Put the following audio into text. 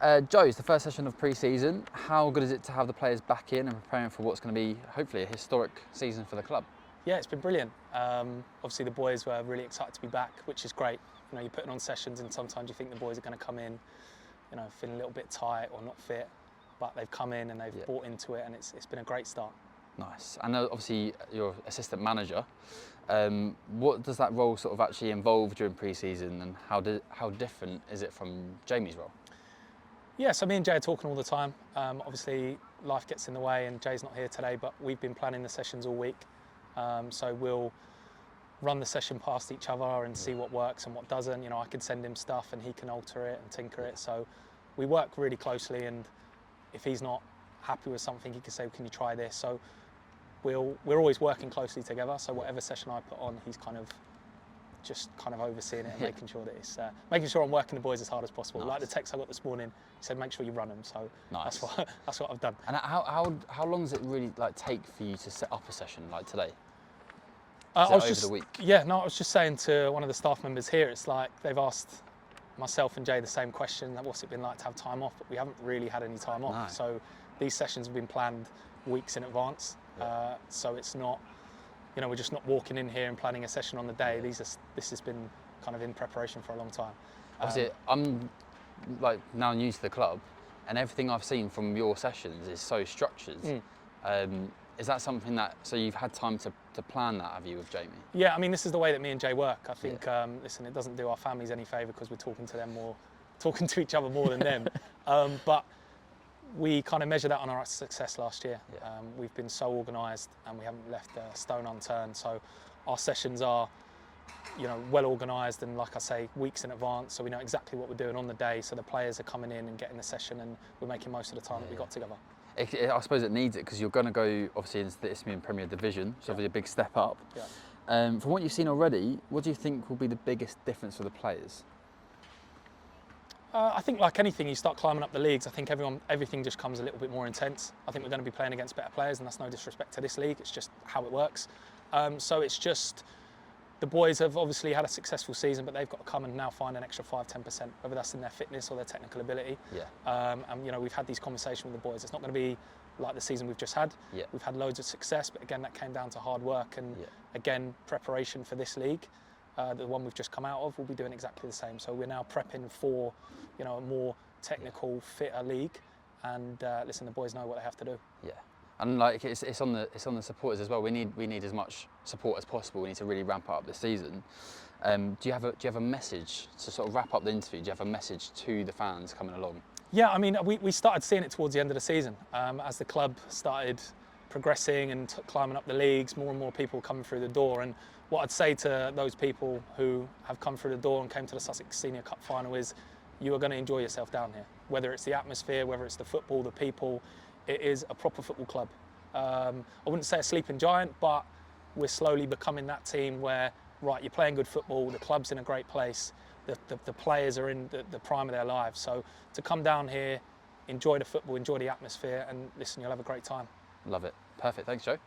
Joe, it's the first session of pre-season. How good is it to have the players back in and preparing for what's going to be, hopefully, a historic season for the club? Yeah, it's been brilliant. Obviously, the boys were really excited to be back, which is great. You know, you're putting on sessions and sometimes you think the boys are going to come in, you know, feeling a little bit tight or not fit, but they've come in and they've bought into it, and it's been a great start. Nice. And obviously, you're assistant manager. What does that role sort of actually involve during pre-season, and how different is it from Jamie's role? Yeah, so me and Jay are talking all the time. Obviously, life gets in the way and Jay's not here today, but we've been planning the sessions all week. So we'll run the session past each other and see what works and what doesn't. You know, I can send him stuff and he can alter it and tinker it. So we work really closely, and if he's not happy with something, he can say, can you try this? So we're always working closely together. So whatever session I put on, he's kind of overseeing it and making sure that it's making sure I'm working the boys as hard as possible. Nice. Like the text I got this morning, he said make sure you run them. So nice. that's what I've done. And how long does it really take for you to set up a session like today? Over the week? Yeah, no, I was just saying to one of the staff members here, it's like they've asked myself and Jay the same question, what's it been like to have time off? But we haven't really had any time off. No. So these sessions have been planned weeks in advance. So it's not, you know, we're just not walking in here and planning a session on the day. This has been kind of in preparation for a long time. Obviously, I'm now new to the club, and everything I've seen from your sessions is so structured. Is that something so you've had time to plan that, have you, with Jamie? Yeah, I mean, this is the way that me and Jay work. I think, listen, it doesn't do our families any favour because we're talking to each other more than them. But we kind of measured that on our success last year. We've been so organised and we haven't left a stone unturned. So our sessions are, you know, well organised and, like I say, weeks in advance. So we know exactly what we're doing on the day. So the players are coming in and getting the session, and we're making most of the time that we got together. I suppose it needs it because you're going to go obviously into the Isthmian Premier Division, so obviously a big step up. From what you've seen already, what do you think will be the biggest difference for the players? I think, like anything, you start climbing up the leagues. I think everything just comes a little bit more intense. I think we're going to be playing against better players, and that's no disrespect to this league. It's just how it works. So it's just, the boys have obviously had a successful season, but they've got to come and now find an extra 5–10%, whether that's in their fitness or their technical ability. And you know, we've had these conversations with the boys. It's not going to be like the season we've just had. We've had loads of success, but again, that came down to hard work and again, preparation for this league. The one we've just come out of, we'll be doing exactly the same. So we're now prepping for, you know, a more technical, fitter league. And listen, the boys know what they have to do. And like it's on the supporters as well. We need as much support as possible. We need to really ramp up this season. Do you have a message to sort of wrap up the interview? Do you have a message to the fans coming along? Yeah, I mean, we started seeing it towards the end of the season as the club started progressing and climbing up the leagues. More and more people coming through the door. And what I'd say to those people who have come through the door and came to the Sussex Senior Cup final is, you are going to enjoy yourself down here. Whether it's the atmosphere, whether it's the football, the people. It is a proper football club. I wouldn't say a sleeping giant, but we're slowly becoming that team where, right, you're playing good football, the club's in a great place, the players are in the prime of their lives. So to come down here, enjoy the football, enjoy the atmosphere, and listen, you'll have a great time. Love it. Perfect. Thanks, Joe.